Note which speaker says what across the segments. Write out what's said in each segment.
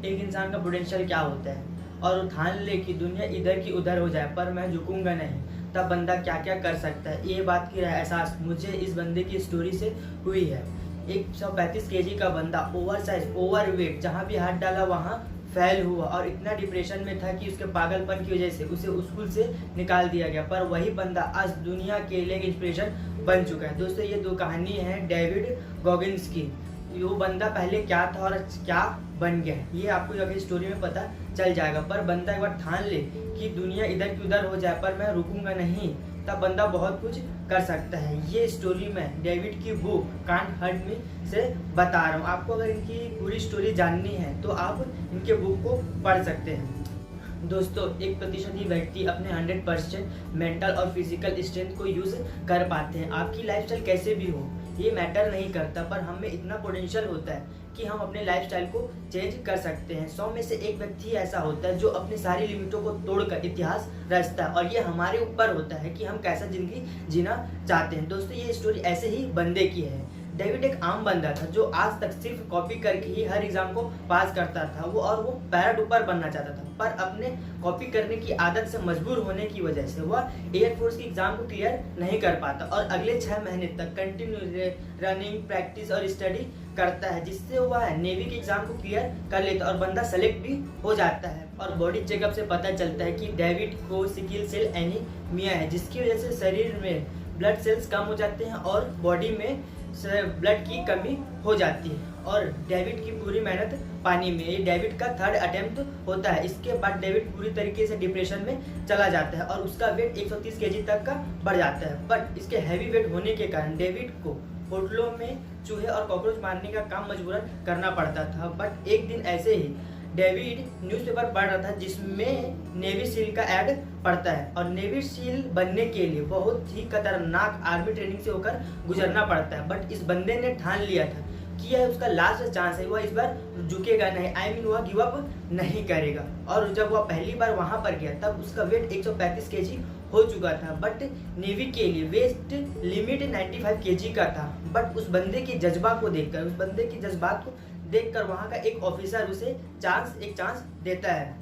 Speaker 1: एक इंसान का पोटेंशियल क्या होता है और वो ठान ले कि दुनिया इधर की उधर हो जाए पर मैं झुकूंगा नहीं, तब बंदा क्या क्या कर सकता है। ये बात की एहसास मुझे इस बंदे की स्टोरी से हुई है। 135 केजी का बंदा, ओवर साइज, ओवर वेट, जहाँ भी हाथ डाला वहाँ फेल हुआ और इतना डिप्रेशन में था कि उसके पागलपन की वजह से उसे स्कूल से निकाल दिया गया। पर वही बंदा आज दुनिया के लिए इंस्पिरेशन बन चुका है। दोस्तों ये दो कहानी है डेविड गॉगिन्स की। वो बंदा पहले क्या था और क्या बन गया ये आपको अगर स्टोरी में पता चल जाएगा। पर बंदा एक बार ठान ले कि दुनिया इधर की उधर हो जाए पर मैं रुकूंगा नहीं, तब बंदा बहुत कुछ कर सकता है। ये स्टोरी मैं डेविड की बुक कांट हर्ट मी से बता रहा हूँ। आपको अगर इनकी पूरी स्टोरी जाननी है तो आप इनके बुक को पढ़ सकते हैं। दोस्तों 1% ही व्यक्ति अपने 100% मेंटल और फिजिकल स्ट्रेंथ को यूज कर पाते हैं। आपकी लाइफस्टाइल कैसे भी हो ये मैटर नहीं करता, पर हम में इतना पोटेंशियल होता है कि हम अपने लाइफस्टाइल को चेंज कर सकते हैं। 100 में से एक व्यक्ति ऐसा होता है जो अपनी सारी लिमिटों को तोड़कर इतिहास रचता है, और ये हमारे ऊपर होता है कि हम कैसा जिंदगी जीना चाहते हैं। दोस्तों ये स्टोरी ऐसे ही बंदे की है। डेविड एक आम बंदा था जो आज तक सिर्फ कॉपी करके ही हर एग्जाम को पास करता था। वो पैराडूपर बनना चाहता था, पर अपने कॉपी करने की आदत से मजबूर होने की वजह से वह एयरफोर्स की एग्जाम को क्लियर नहीं कर पाता और अगले 6 महीने तक कंटिन्यू रनिंग, प्रैक्टिस और स्टडी करता है, जिससे वह नेवी के एग्जाम को क्लियर कर लेता और बंदा सेलेक्ट भी हो जाता है। और बॉडी चेकअप से पता चलता है कि डेविड को सिकल सेल एनीमिया है, जिसकी वजह से शरीर में ब्लड सेल्स कम हो जाते हैं और बॉडी में ब्लड की कमी हो जाती है। और डेविड की पूरी मेहनत पानी में। ये डेविड का 3rd अटेम्प्ट होता है। इसके बाद डेविड पूरी तरीके से डिप्रेशन में चला जाता है और उसका वेट 130 केजी तक का बढ़ जाता है। बट इसके हैवी वेट होने के कारण डेविड को होटलों में चूहे और कॉकरोच मारने का काम मजबूरन करना पड़ता था। बट एक दिन ऐसे ही डेविड न्यूज़पेपर पढ़ रहा था जिसमें नेवी सील का ऐड पढ़ता है, और नेवी सील बनने के लिए बहुत ही खतरनाक आर्मी ट्रेनिंग से होकर गुजरना पड़ता है। बट इस बंदे ने ठान लिया था कि यह उसका लास्ट चांस है, वह इस बार झुकेगा नहीं, वह गिव अप नहीं करेगा। और जब वह पहली बार वहां पर गया तब उसका वेट 135 केजी हो चुका था। बट नेवी के लिए वेट लिमिट 95 केजी का था। बट उस बंदे के जज्बा को देखकर, उस बंदे के जज्बात को देखकर वहां का एक ऑफिसर उसे एक चांस देता है।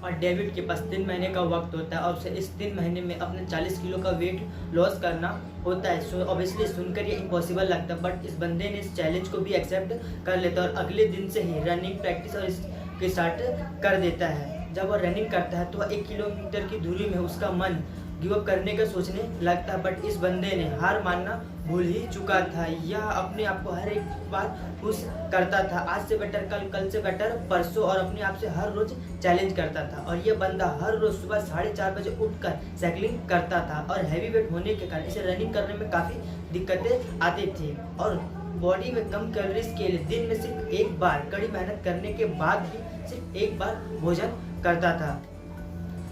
Speaker 1: और डेविड के पास 3 महीने का वक्त होता है और उसे इस 3 महीने में अपने 40 किलो का वेट लॉस करना होता है। सो ऑब्वियसली सुनकर ये इम्पॉसिबल लगता है, बट इस बंदे ने इस चैलेंज को भी एक्सेप्ट कर लेता है और अगले दिन से ही रनिंग प्रैक्टिस और इसके स्टार्ट कर देता है। जब वह रनिंग करता है तो 1 किलोमीटर की दूरी में उसका मन गिव अप करने का सोचने लगता है। बट इस बंदे ने हार मानना भूल ही चुका था। यह अपने आप को हर एक बार खुश करता था, आज से बेटर कल, कल से बेटर परसों, और अपने आप से हर रोज चैलेंज करता था। और यह बंदा हर रोज सुबह 4:30 बजे उठकर साइकिलिंग करता था और हैवी वेट होने के कारण इसे रनिंग करने में काफ़ी दिक्कतें आती थी। और बॉडी में कम कैलोरीज के लिए दिन में सिर्फ एक बार, कड़ी मेहनत करने के बाद भी सिर्फ एक बार भोजन करता था।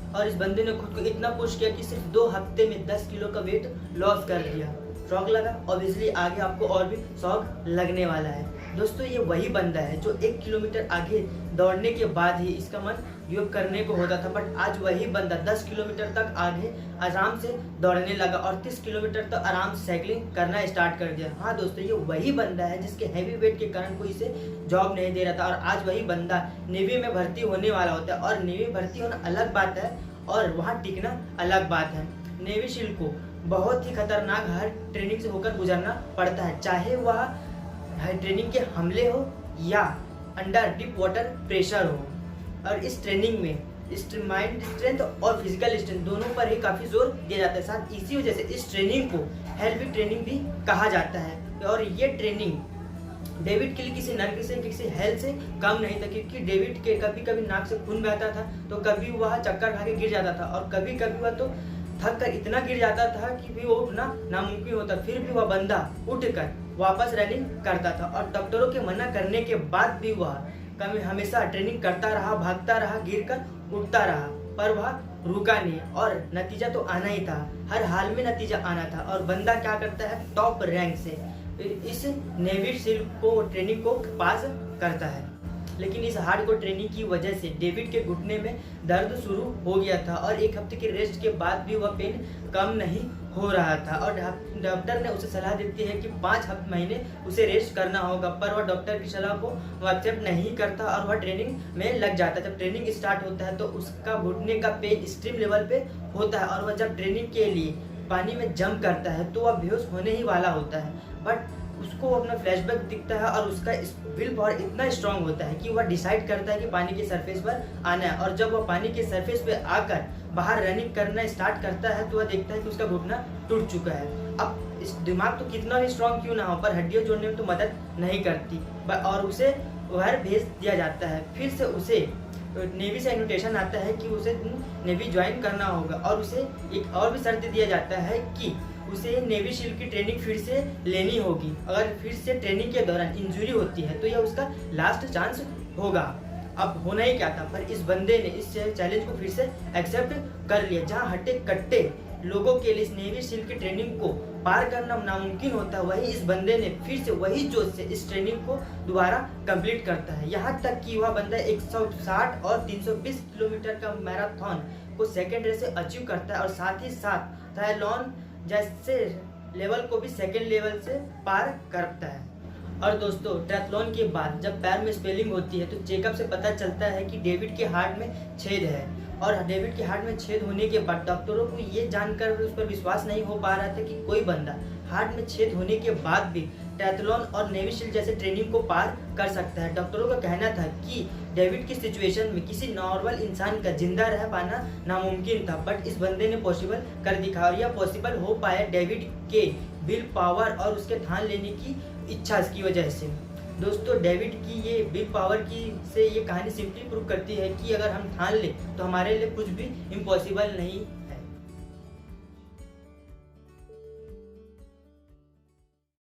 Speaker 1: और इस बंदे ने खुद को इतना पुश किया कि सिर्फ 2 हफ्ते में 10 किलो का वेट लॉस कर दिया। शौक लगा? ऑब्वियसली आगे आपको और भी शौक लगने वाला है। दोस्तों ये वही बंदा है जो 1 किलोमीटर आगे दौड़ने के बाद ही इसका मन गिव अप करने को होता था। बट आज वही बंदा 10 किलोमीटर तक आगे आराम से दौड़ने लगा और 30 किलोमीटर तक आराम से साइकिलिंग करना स्टार्ट कर दिया। हाँ दोस्तों ये वही बंदा है जिसके हैवी वेट के कारण कोई इसे जॉब नहीं दे रहा था, और आज वही बंदा नेवी में भर्ती होने वाला होता है। और नेवी भर्ती होना अलग बात है और वहाँ टिकना अलग बात है। नेवी सील को बहुत ही खतरनाक हर ट्रेनिंग से होकर गुजरना पड़ता है, चाहे वह ट्रेनिंग के हमले हो या अंडर डीप वाटर प्रेशर हो। और इस ट्रेनिंग में माइंड स्ट्रेंथ और फिजिकल स्ट्रेंथ दोनों पर ही काफ़ी जोर दिया जाता है। साथ इसी वजह से इस ट्रेनिंग को हेल्थ ट्रेनिंग भी कहा जाता है। और ये ट्रेनिंग डेविड के लिए किसी हेल्थ से कम नहीं था, क्योंकि डेविड के कभी कभी नाक से खून बहता था, तो कभी वह चक्कर खा के गिर जाता था, और कभी कभी वह तो थक कर इतना गिर जाता था कि भी वो उठना नामुमकिन होता। फिर भी वह बंदा उठकर वापस रनिंग करता था, और डॉक्टरों के मना करने के बाद भी वह कभी हमेशा ट्रेनिंग करता रहा, भागता रहा, गिरकर उठता रहा, पर वह रुका नहीं। और नतीजा तो आना ही था, हर हाल में नतीजा आना था। और बंदा क्या करता है, टॉप रैंक से इस नेवी सील को ट्रेनिंग को पास करता है। लेकिन इस हार्डकोर ट्रेनिंग की वजह से डेविड के घुटने में दर्द शुरू हो गया था, और 1 हफ्ते के रेस्ट के बाद भी वह पेन कम नहीं हो रहा था और डॉक्टर ने उसे सलाह देती है कि 5 महीने उसे रेस्ट करना होगा, पर वह डॉक्टर की सलाह को वो एक्सेप्ट नहीं करता और वह ट्रेनिंग में लग जाता है। जब ट्रेनिंग स्टार्ट होता है तो उसका घुटने का पेन एक्सट्रीम लेवल पे होता है और वह जब ट्रेनिंग के लिए पानी में जंप करता है तो वह बेहोश होने ही वाला होता है, बट उसको अपना फ्लैशबैक दिखता है और उसका विल पावर इतना स्ट्रांग होता है कि वह डिसाइड करता है कि पानी के सरफेस पर आना है। और जब वह पानी के सरफेस पे आकर बाहर रनिंग करना स्टार्ट करता है तो वह देखता है कि उसका घुटना टूट चुका है। अब इस दिमाग तो कितना भी स्ट्रांग क्यों ना हो, पर हड्डियां जोड़ने में तो मदद नहीं करती और उसे बाहर भेज दिया जाता है। फिर से उसे नेवी से इन्विटेशन आता है कि उसे नेवी ज्वाइन करना होगा और उसे एक और भी शर्त दिया जाता है कि उसे नेवी शील्ड की ट्रेनिंग फिर से लेनी होगी। अगर फिर से ट्रेनिंग के दौरान इंजरी होती है तो यह उसका लास्ट चांस होगा। अब होना ही क्या था, पर इस बंदे ने इस चैलेंज को फिर से एक्सेप्ट कर लिया। जहां हट्टे कट्टे लोगों के लिए इस नेवी शील्ड की ट्रेनिंग को पार करना नामुमकिन होता है, वही इस बंदे ने फिर से वही जोश से इस ट्रेनिंग को दोबारा कंप्लीट करता है। यहाँ तक कि वह बंदा 160 और 320 किलोमीटर का मैराथन को सेकेंड रेस से अचीव करता है और साथ ही साथ ट्रायलॉन जैसे लेवल को भी सेकेंड लेवल से पार करता है। और दोस्तों, ट्रायथलॉन के बाद जब पैर में स्वेलिंग होती है तो चेकअप से पता चलता है कि डेविड के हार्ट में छेद है और डेविड के हार्ट में छेद होने के बाद डॉक्टरों को ये जानकर उस पर विश्वास नहीं हो पा रहा था कि कोई बंदा हार्ट में छेद होने के बाद भी ट्रायथलॉन और नेवी शील्ड जैसे ट्रेनिंग को पार कर सकता है। डॉक्टरों का कहना था कि डेविड की सिचुएशन में किसी नॉर्मल इंसान का जिंदा रह पाना नामुमकिन था, बट इस बंदे ने पॉसिबल कर दिखाया और यह पॉसिबल हो पाया डेविड के विल पावर और उसके ठान लेने की इच्छा की वजह से। दोस्तों, डेविड की ये विल पावर की से ये कहानी सिंपली प्रूव करती है कि अगर हम ठान लें तो हमारे लिए कुछ भी इम्पॉसिबल नहीं